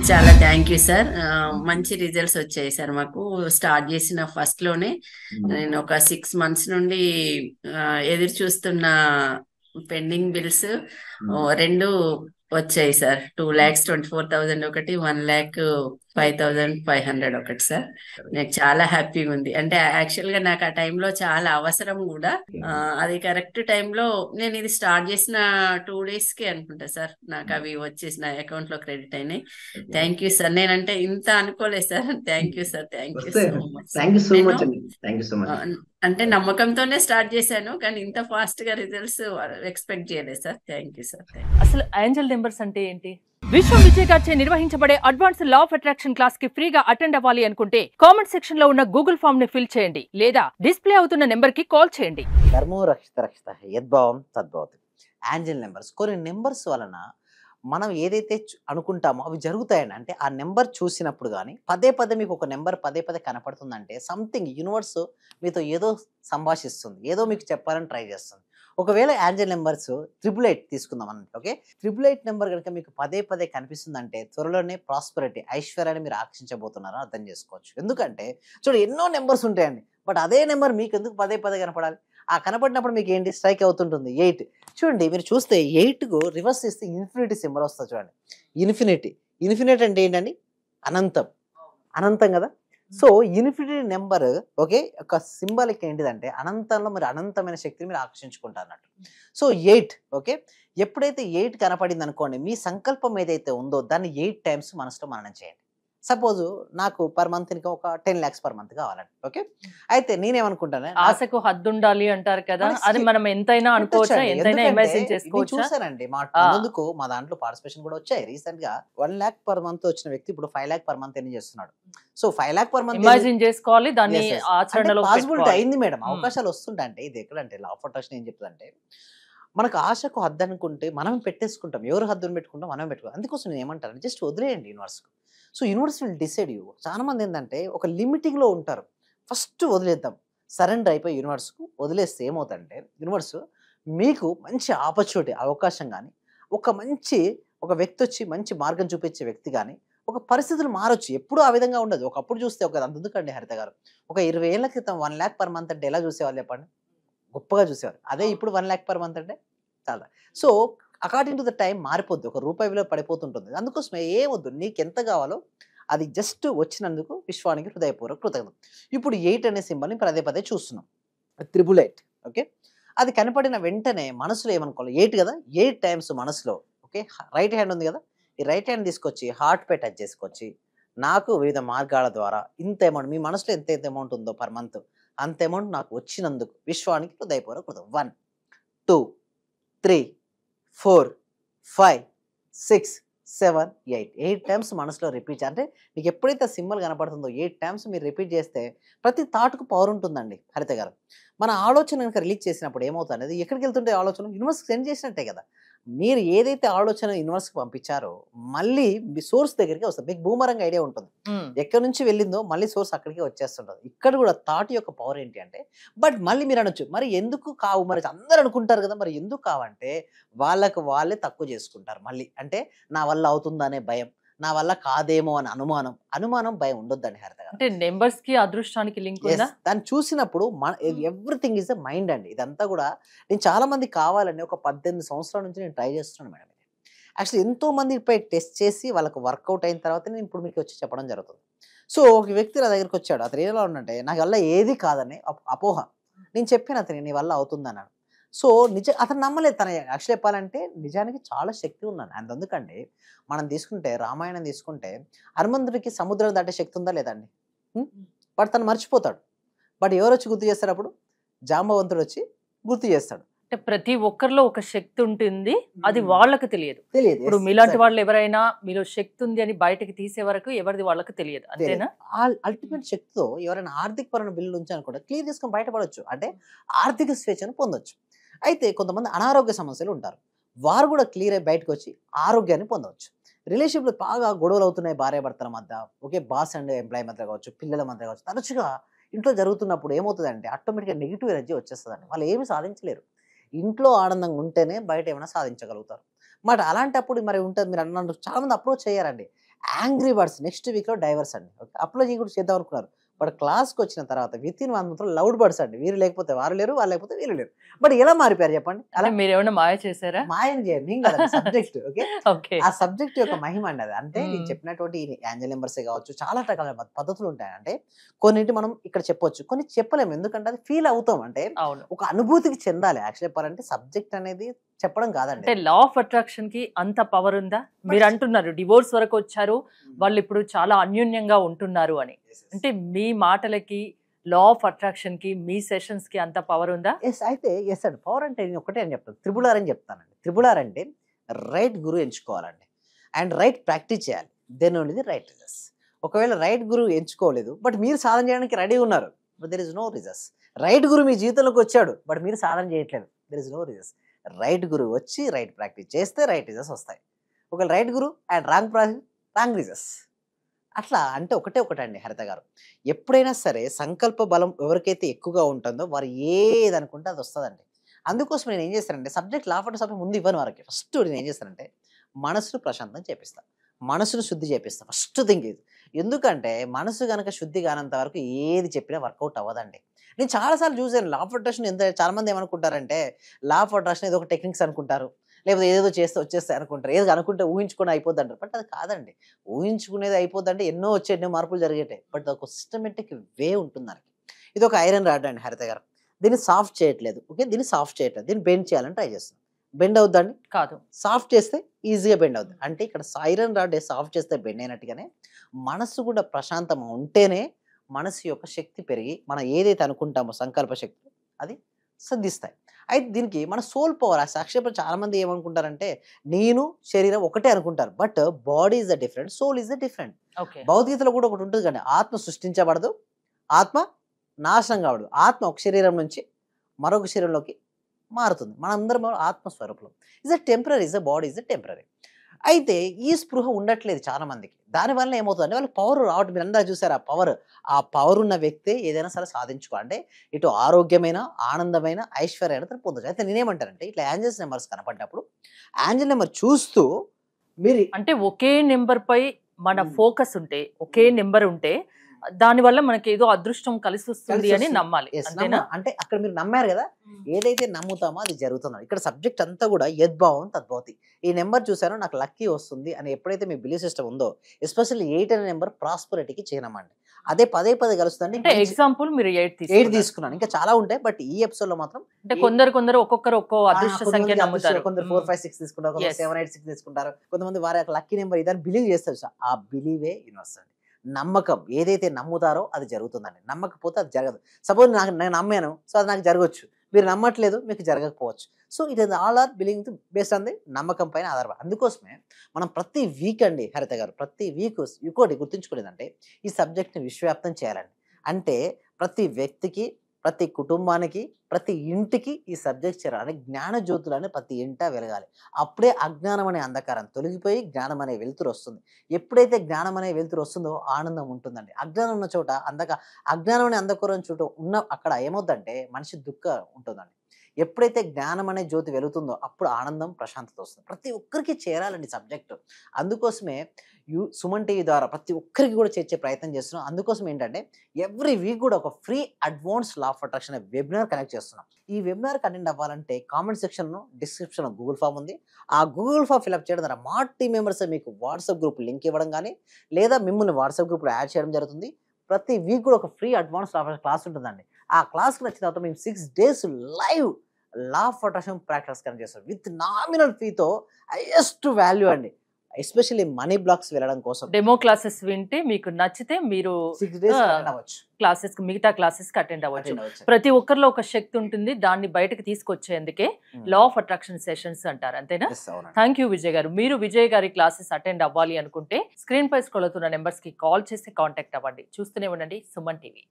చాలా thank you sir. మంచి results వచ్చాయి సార్. మాకు స్టార్ట్ చేసిన ఫస్ట్ లోనే నేను ఒక 6 మంత్స్ నుండి ఎదురు చూస్తున్న పెండింగ్ బిల్స్ రెండు వచ్చాయి సార్. 2,24,000 ఒకటి, 1,05,500 ఒకటి సార్. నాకు చాలా హ్యాపీగా ఉంది. అంటే యాక్చువల్ గా నాకు ఆ టైంలో చాలా అవసరం కూడా. అది కరెక్ట్ టైంలో నేను ఇది స్టార్ట్ చేసిన 2 days కి అనుకుంటా సార్, నాకు అవి వచ్చేసి నా అకౌంట్ లో క్రెడిట్ అయినాయి. Thank you sir. నేనంటే ఇంత అనుకోలేదు sir. Thank you sir. Thank you so much. Thank you so నేను మచ్ అండి. Thank you so much. అంటే నమ్మకంతోనే స్టార్ట్ చేశాను, కానీ ఇంత ఫాస్ట్ గా రిజల్ట్స్ ఎక్స్పెక్ట్ చేయలేదు సార్. Thank you sir. అసలు ఏంజెల్ నెంబర్స్ అంటే ఏంటి? విశ్వం విజయ్ గారిచే నిర్వహించబడే advance law of attraction class కి ఫ్రీగా అటెండ్ అవ్వాలి అనుకుంటే కామెంట్ సెక్షన్ లో ఉన్న గూగుల్ ఫామ్ ని ఫిల్ చేయండి, లేదా డిస్ప్లే అవుతున్న నెంబర్ కి కాల్ చేయండి. ధర్మో రక్షిత రక్షిత యద్భావం తద్భవతి. ఏంజెల్ నెంబర్స్, కొన్ని నెంబర్స్ వలన మనం ఏదైతే అనుకుంటామో అవి జరుగుతాయండి. అంటే ఆ నెంబర్ చూసినప్పుడు కానీ పదే పదే మీకు ఒక నెంబర్ పదే పదే కనపడుతుందంటే సంథింగ్ యూనివర్స్ మీతో ఏదో సంభాషిస్తుంది, ఏదో మీకు చెప్పాలని ట్రై చేస్తుంది. ఒకవేళ ఏంజెల్ నెంబర్స్ 888 తీసుకుందాం అన్నట్టు. ఓకే, 888 నెంబర్ కనుక మీకు పదే పదే కనిపిస్తుందంటే త్వరలోనే ప్రాస్పరిటీ, ఐశ్వర్యాన్ని మీరు ఆకర్షించబోతున్నారని అర్థం చేసుకోవచ్చు. ఎందుకంటే చూడు, ఎన్నో నెంబర్స్ ఉంటాయండి, బట్ అదే నెంబర్ మీకు ఎందుకు పదే పదే కనపడాలి? ఆ కనపడినప్పుడు మీకు ఏంటి స్ట్రైక్ అవుతుంటుంది 8. చూడండి, మీరు చూస్తే 8కు రివర్స్ చేస్తే ఇన్ఫినిటీ సింబల్ వస్తుంది. చూడండి, ఇన్ఫినిటీ అంటే ఏంటండి? అనంతం, అనంతం కదా. సో ఇన్ఫినిటీ నెంబర్ ఓకే ఒక సింబల్కి ఏంటిదంటే అనంతంలో మీరు అనంతమైన శక్తిని మీరు ఆకర్షించుకుంటారు అన్నట్టు. సో 8 ఓకే, ఎప్పుడైతే 8 కనపడింది అనుకోండి, మీ సంకల్పం ఏదైతే ఉందో దాన్ని 8 times మనసులో మననం చేయండి. సపోజ్ నాకు పర్ మంత్ ఒక 10 lakhs పర్ మంత్ కావాలండి. ఓకే, అయితే నేనేమనుకుంటాను, ఆశకు హద్దు ఉండాలి అంటారు కదా, అది మనం ఎంతైనా అనుకోవచ్చా? ఎంతైనా ఇమాజిన్ చేసుకోవచ్చా? చూసానండి ముందుకు మా దాంట్లో పార్టిసిపేషన్ కూడా వచ్చాయి. రీసెంట్ గా 1 lakh పర్ మంత్ వచ్చిన వ్యక్తి ఇప్పుడు 5 lakh పర్ మంత్ ఎన్ని చేస్తున్నాడు. So 5 lakh per month imagine చేసుకోవాలి, దాన్ని ఆచరణలో పాసిబిలిటీ అయింది మేడం. అవకాశాలు వస్తుంటాయి. ఇది ఎక్కడంటే లా ఆఫ్ అట్రాక్షన్ ఏం చెప్తుందంటే, మనకు ఆశకు హద్దు అనుకుంటే మనం పెట్టేసుకుంటాం. ఎవరు హద్దును పెట్టుకుంటాం? మనం పెట్టుకుంటాం. అందుకోసం నేను ఏమంటాను, జస్ట్ వదిలేయండి యూనివర్స్కు. So universe will decide you. చాలా మంది ఏంటంటే ఒక లిమిటింగ్లో ఉంటారు. ఫస్ట్ వదిలేద్దాం, సరెండర్ అయిపోయి యూనివర్స్కు వదిలేస్తే ఏమవుతుందంటే, యూనివర్స్ మీకు మంచి ఆపర్చునిటీ, అవకాశం కానీ, ఒక వ్యక్తి వచ్చి మంచి మార్గం చూపించే వ్యక్తి కానీ, ఒక పరిస్థితులు మారొచ్చు. ఎప్పుడు ఆ విధంగా ఉండదు. ఒకప్పుడు చూస్తే అందుకండి హరిత గారు, ఒక 20 ఏళ్ల క్రితం 1 lakh పర్ మంత్ అంటే ఎలా చూసేవాళ్ళు చెప్పండి? గొప్పగా చూసేవారు. అదే ఇప్పుడు 1 lakh పర్ మంత్ అంటే చాలా. So according to the time మారిపోద్ది, ఒక రూపాయి విలువ పడిపోతుంటుంది. అందుకోసమే ఏమొద్దు, నీకు ఎంత కావాలో అది జస్ట్ వచ్చినందుకు విశ్వానికి హృదయపూర్వక కృతజ్ఞతలు. ఇప్పుడు 8 అనే సింబల్ని పదే పదే చూస్తున్నాం, 888. ఓకే, అది కనపడిన వెంటనే మనసులో ఏమనుకోవాలి? 8 కదా, 8 times మనసులో. ఓకే, రైట్ హ్యాండ్ ఉంది కదా, ఈ రైట్ హ్యాండ్ తీసుకొచ్చి హార్ట్ పై టచ్ చేసుకొచ్చి, నాకు వివిధ మార్గాల ద్వారా ఇంత అమౌంట్, మీ మనసులో ఎంత అమౌంట్ ఉందో పర్ మంత్ అంత అమౌంట్ నాకు వచ్చినందుకు విశ్వానికి హృదయపూర్వక కృతజ్ఞతలు. 1 2 3 4 5 6 7 8 times మనసులో రిపీట్. అంటే మీకు ఎప్పుడైతే సింబల్ కనపడుతుందో 8 times మీరు రిపీట్ చేస్తే ప్రతి థాట్కు పవర్ ఉంటుందండి హరిత గారు. మన ఆలోచన కనుక రిలీజ్ చేసినప్పుడు ఏమవుతుంది అనేది, ఎక్కడికి వెళ్తుంటే ఆలోచన యూనివర్స్కి సెండ్ చేసినట్టే కదా. మీరు ఏదైతే ఆలోచన యూనివర్స్కి పంపించారో మళ్ళీ మీ సోర్స్ దగ్గరికి వస్తుంది. మీకు బూమరంగ్ ఐడియా ఉంటుంది, ఎక్కడి నుంచి వెళ్ళిందో మళ్ళీ సోర్స్ అక్కడికి వచ్చేస్తుంటుంది. ఇక్కడ కూడా థాట్ యొక్క పవర్ ఏంటి అంటే, బట్ మళ్ళీ మీరు అనొచ్చు, మరి ఎందుకు కావు? మరి అందరూ అనుకుంటారు కదా, మరి ఎందుకు కావంటే వాళ్ళే తక్కువ చేసుకుంటారు మళ్ళీ. అంటే నా వల్ల అవుతుందా అనే భయం, నా వల్ల కాదేమో అని అనుమానం భయం ఉండొద్దండి హరిత గారు. అంటే నెంబర్స్ కి అదృష్టానికి లింక్ ఉందా? దాన్ని చూసినప్పుడు ఎవ్రీథింగ్ ఈజ్ ఎ మైండ్ అండి. ఇదంతా కూడా నేను చాలా మంది కావాలని ఒక 18 సంవత్సరాల నుంచి నేను ట్రై చేస్తున్నాను మేడం. యాక్చువల్లీ ఎంతో మందిపై టెస్ట్ చేసి వాళ్ళకు వర్కౌట్ అయిన తర్వాత నేను ఇప్పుడు మీకు వచ్చి చెప్పడం జరుగుతుంది. సో ఒక వ్యక్తి నా దగ్గరికి వచ్చాడు, అతను ఎలా ఉన్నంటే నాకు వల్ల ఏది కాదని అపోహ. నేను చెప్పాను అతనికి, నీ వల్ల అవుతుంది అన్నాడు. సో అతను నమ్మలేదు. తన యాక్చువల్ చెప్పాలంటే నిజానికి చాలా శక్తి ఉందండి. అందుకంటే మనం తీసుకుంటే రామాయణం తీసుకుంటే హనుమంతుడికి సముద్రం దాటే శక్తి ఉందా లేదండి? బట్ తను మర్చిపోతాడు. బట్ ఎవరు వచ్చి గుర్తు చేస్తారు? అప్పుడు జాంబవంతుడు వచ్చి గుర్తు చేస్తాడు. అంటే ప్రతి ఒక్కరిలో ఒక శక్తి ఉంటుంది, అది వాళ్ళకి తెలియదు. ఇప్పుడు మీలాంటి వాళ్ళు ఎవరైనా మీలో శక్తి ఉంది అని బయటకి తీసే వరకు ఎవరిది వాళ్ళకి తెలియదు, అంతేనా? అల్టిమేట్ శక్తితో ఎవరైనా ఆర్థిక పరమైన బిల్లు ఉంచాను కూడా క్లియర్ చేసుకొని బయటపడవచ్చు, అంటే ఆర్థిక స్వేచ్ఛను పొందొచ్చు. అయితే కొంతమంది అనారోగ్య సమస్యలు ఉంటారు, వారు కూడా క్లియర్ అయి బయటకు వచ్చి ఆరోగ్యాన్ని పొందవచ్చు. రిలేషన్షిప్లో బాగా గొడవలు అవుతున్నాయి భార్యాభర్తల మధ్య, ఓకే, బాస్ అండ్ ఎంప్లాయీ మధ్య కావచ్చు, పిల్లల మధ్య కావచ్చు, తరచుగా ఇంట్లో జరుగుతున్నప్పుడు ఏమవుతుందంటే ఆటోమేటిక్గా నెగిటివ్ ఎనర్జీ వచ్చేస్తుందండి. వాళ్ళు ఏమి సాధించలేరు. ఇంట్లో ఆనందంగా ఉంటేనే బయట ఏమైనా సాధించగలుగుతారు. అలాంటప్పుడు మరి ఉంటుంది, మీరు అన్నట్టు చాలా మంది అప్రోచ్ అయ్యారండి. యాంగ్రీ బర్డ్స్ నెక్స్ట్ వీక్లో డైవర్స్ అండి. ఓకే, అప్లోజీ కూడా చేద్దాం అనుకున్నారు. బట్ క్లాస్కి వచ్చిన తర్వాత విత్ ఇన్ 1 మంత్లో లౌడ్ బర్డ్స్ అండి. వీరు లేకపోతే వారు లేరు, వాళ్ళు లేకపోతే వీరు లేరు. బట్ ఎలా మారిపోయారు చెప్పండి? అలా మీరు ఏమైనా మాయ చేశారా? మాయని చేయండి కదా సబ్జెక్ట్. Okay, okay. ఆ సబ్జెక్ట్ యొక్క మహిమ అండి అది. అంటే నేను చెప్పినటువంటి యాంజల్ నెంబర్సే కావచ్చు, చాలా రకాల పద్ధతులు ఉంటాయి. అంటే కొన్నింటి మనం ఇక్కడ చెప్పొచ్చు, కొన్ని చెప్పలేము. ఎందుకంటే అది ఫీల్ అవుతాం. అంటే అవును, ఒక అనుభూతికి చెందాలి. యాక్చువల్ చెప్పాలంటే సబ్జెక్ట్ అనేది చెప్పడం కాదండి. అంటే లా ఆఫ్ అట్రాక్షన్ కి అంత పవర్ ఉందా? మీరు అంటున్నారు డివోర్స్ వరకు వచ్చారు, వాళ్ళు ఇప్పుడు చాలా అన్యోన్యంగా ఉంటున్నారు అని. అంటే మీ మాటలకి లా ఆఫ్ అట్రాక్షన్ కి మీ సెషన్స్ కి అంత పవర్ ఉందా? అయితే ఎస్ అండి. పవర్ అంటే నేను ఒకటే అని చెప్తాను, త్రిబుల్ ఆర్ అని చెప్తానండి. త్రిబుల్ ఆర్ అంటే రైట్ గురువు ఎంచుకోవాలండి అండ్ రైట్ ప్రాక్టీస్ చేయాలి. Then only right results. ఒకవేళ రైట్ గురువు ఎంచుకోలేదు బట్ మీరు సాధన చేయడానికి రెడీ ఉన్నారు, but there is no results. Right గురువు మీ జీవితంలోకి వచ్చాడు బట్ మీరు సాధన చేయట్లేదు, there is no results. Right గురువు వచ్చి రైట్ ప్రాక్టీస్ చేస్తే రైట్ రిజల్ట్స్ వస్తాయి. ఒకవేళ రైట్ గురువు అండ్ రాంగ్ రిజల్ట్స్. అట్లా అంటే ఒకటండి హరిత గారు, ఎప్పుడైనా సరే సంకల్ప బలం ఎవరికైతే ఎక్కువగా ఉంటుందో వారు ఏది అనుకుంటే అది వస్తుందండి. అందుకోసం నేను ఏం చేస్తానంటే సబ్జెక్ట్ లా ఆఫ్ అట్రాక్షన్ ముందు ఇవ్వను వారికి. ఫస్ట్ నేను ఏం చేస్తానంటే మనసును ప్రశాంతం చేపిస్తాను, మనసును శుద్ధి చేపిస్తాను. ఫస్ట్ థింగ్ ఇది. ఎందుకంటే మనసు కనుక శుద్ధి కానంత వరకు ఏది చెప్పినా వర్కౌట్ అవ్వదండి. నేను చాలాసార్లు చూసాను లా ఆఫ్ అట్రాక్షన్. చాలా మంది ఏమనుకుంటారంటే లా ఆఫ్ అట్రాక్షన్ ఏదో ఒక టెక్నిక్స్ అనుకుంటారు, లేకపోతే ఏదో చేస్తే వచ్చేస్తాయి అనుకుంటారు, ఏదో అనుకుంటే ఊహించుకొని అయిపోద్ది అంటారు. బట్ అది కాదండి. ఊహించుకునేది అయిపోద్ది అంటే ఎన్నో ఎన్నో మార్పులు జరిగేటాయి. బట్ ఒక సిస్టమేటిక్ వే ఉంటుంది దానికి. ఇది ఒక ఐరన్ రాడ్ అండి హరిత గారు, దీన్ని సాఫ్ట్ చేయట్లేదు. ఓకే, దీన్ని సాఫ్ట్ చేయట్లేదు, దీన్ని బెండ్ చేయాలని ట్రై చేస్తున్నాం. బెండ్ అవుద్దండి? కాదు. సాఫ్ట్ చేస్తే ఈజీగా బెండ్ అవుతుంది. అంటే ఇక్కడ ఐరన్ రాడ్ సాఫ్ట్ చేస్తే బెండ్ అయినట్టుగానే మనసు కూడా ప్రశాంతం ఉంటేనే మనసు యొక్క శక్తి పెరిగి మనం ఏదైతే అనుకుంటామో సంకల్ప శక్తి అది సిద్ధిస్తాయి. అయితే దీనికి మన సోల్ పవర్, ఆ సాక్షిపై చాలా మంది ఏమనుకుంటారంటే నేను శరీరం ఒకటే అనుకుంటారు. But body is the different, soul is the different. భౌతికతలో కూడా ఒకటి ఉంటుంది కానీ ఆత్మ సృష్టించబడదు, ఆత్మ నాశనం కావడదు. ఆత్మ ఒక శరీరం నుంచి మరొక శరీరంలోకి మారుతుంది. మనందరం ఆత్మస్వరూపం. Is a temporary, is a body is a temporary. అయితే ఈ స్పృహ ఉండట్లేదు చాలా మందికి. దానివల్ల ఏమవుతుంది అంటే వాళ్ళు పవర్ రావడం, మీరు అందరూ చూసారు ఆ పవర్ ఉన్న వ్యక్తే ఏదైనా సరే సాధించుకోవాలంటే ఇటు ఆరోగ్యమైన, ఆనందమైన, ఐశ్వర్యాన్ని తను పొందొచ్చు. అయితే నేనేమంటానంటే ఇట్లా యాంజల్స్ నెంబర్స్ కనపడ్డప్పుడు యాంజల్ నెంబర్ చూస్తూ మీరు అంటే ఒకే నెంబర్ పై మన ఫోకస్ ఉంటే, ఒకే నెంబర్ ఉంటే దానివల్ల మనకి ఏదో అదృష్టం కలిసి వస్తుంది అని నమ్మాలి. అంటే అక్కడ మీరు నమ్మారు కదా, ఏదైతే నమ్ముతామో అది జరుగుతుంది. ఇక్కడ సబ్జెక్ట్ అంతా కూడా యద్భావం తద్భవతి. ఈ నెంబర్ చూసారో నాకు లక్కీ వస్తుంది అని ఎప్పుడైతే మీ బిలీఫ్ సిస్టమ్ ఉందో, ఎస్పెషల్లీ 8 అనే నెంబర్ ప్రాస్పరిటీకి చిహ్నమండి. అదే పదే కలుస్తుంది. ఎగ్జాంపుల్ మీరు 8 తీసుకున్నాను, ఇంకా చాలా ఉంటాయి. బట్ ఈ ఎపిసోడ్ లో మాత్రం అంటే కొందరు ఒక్కొక్కరు ఒక్కో అదృష్ట సంఖ్య నమ్ముతారు. కొందరు 4, 5, 6 తీసుకుంటారు, కొందరు 7, 8, 6 తీసుకుంటారు. కొంతమంది వారి యొక్క లక్కీ నెంబర్ ఇదని బిలీవ్ చేస్తారు. ఆ బిలీవే యూనివర్స్ అండి. నమ్మకం, ఏదైతే నమ్ముతారో అది జరుగుతుందండి. నమ్మకపోతే అది జరగదు. సపోజ్ నేను నమ్మాను, సో అది నాకు జరగవచ్చు. మీరు నమ్మట్లేదు, మీకు జరగకపోవచ్చు. So it is all are believing based on the నమ్మకం పైన ఆధారపడి. అందుకోసమే మనం ప్రతి వీక్ అండి హరిత గారు, ప్రతి వీక్ ఇంకోటి గుర్తుంచుకునేదంటే ఈ సబ్జెక్ట్ని విశ్వవ్యాప్తం చేయాలండి. అంటే ప్రతి వ్యక్తికి, ప్రతి కుటుంబానికి, ప్రతి ఇంటికి ఈ సబ్జెక్ట్ చేరాలి. జ్ఞాన జ్యోతులని ప్రతి ఇంట వెలగాలి. అప్పుడే అజ్ఞానం అనే అంధకారం తొలగిపోయి జ్ఞానం అనే వెలుతురు వస్తుంది. ఎప్పుడైతే జ్ఞానం అనే వెలుతురు వస్తుందో ఆనందం ఉంటుందండి. అజ్ఞానం ఉన్న చోట అజ్ఞానం అనే అంధకారం చోట అక్కడ ఏమవుతుందంటే మనిషి దుఃఖం ఉంటుందండి. ఎప్పుడైతే జ్ఞానం అనే జ్యోతి వెలుగుతుందో అప్పుడు ఆనందం, ప్రశాంతత వస్తుంది. ప్రతి ఒక్కరికి చేరాలండి సబ్జెక్టు. అందుకోసమే సుమన్ టీవీ ద్వారా ప్రతి ఒక్కరికి కూడా చేర్చే ప్రయత్నం చేస్తున్నాం. అందుకోసం ఏంటంటే ఎవ్రీ వీక్ కూడా ఒక free advance law of attraction అనే వెబినార్ కనెక్ట్ చేస్తున్నాం. ఈ వెబినార్కి అటెండ్ అవ్వాలంటే కామెంట్ సెక్షన్ డిస్క్రిప్షన్లో గూగుల్ ఫామ్ ఉంది. ఆ గూగుల్ ఫామ్ ఫిల్అప్ చేయడం ద్వారా మా టీమ్ మెంబర్స్ మీకు వాట్సాప్ గ్రూప్ లింక్ ఇవ్వడం కానీ, లేదా మిమ్మల్ని వాట్సాప్ గ్రూప్లో యాడ్ చేయడం జరుగుతుంది. ప్రతి వీక్ కూడా ఒక free advance law of attraction class ఉంటుందండి. ఆ క్లాస్కి నచ్చిన తర్వాత మేము 6 days live law of attraction practice connect చేస్తాం విత్ నామినల్ ఫీతో హైయెస్ట్ వాల్యూ అండి. ఎస్పెషల్లీ మనీ బ్లాక్స్ వెళ్ళడం కోసం డెమో క్లాసెస్ వింటే మీకు నచ్చితే మీరు 6 days అవ్వచ్చు. క్లాసెస్ మిగతా క్లాసెస్ కి అటెండ్ అవ్వచ్చు. ప్రతి ఒక్కరిలో ఒక శక్తి ఉంటుంది, దాన్ని బయటకు తీసుకొచ్చేందుకే లా ఆఫ్ అట్రాక్షన్ సెషన్స్ అంటారు. అంతేనా? థ్యాంక్ యూ విజయ్ గారు. మీరు విజయ్ గారి క్లాసెస్ అటెండ్ అవ్వాలి అనుకుంటే స్క్రీన్ పై స్క్రోల్ అవుతున్న నెంబర్స్ కి కాల్ చేసి కాంటాక్ట్ అవ్వండి. చూస్తూనే ఉండండి సుమన్ టీవీ.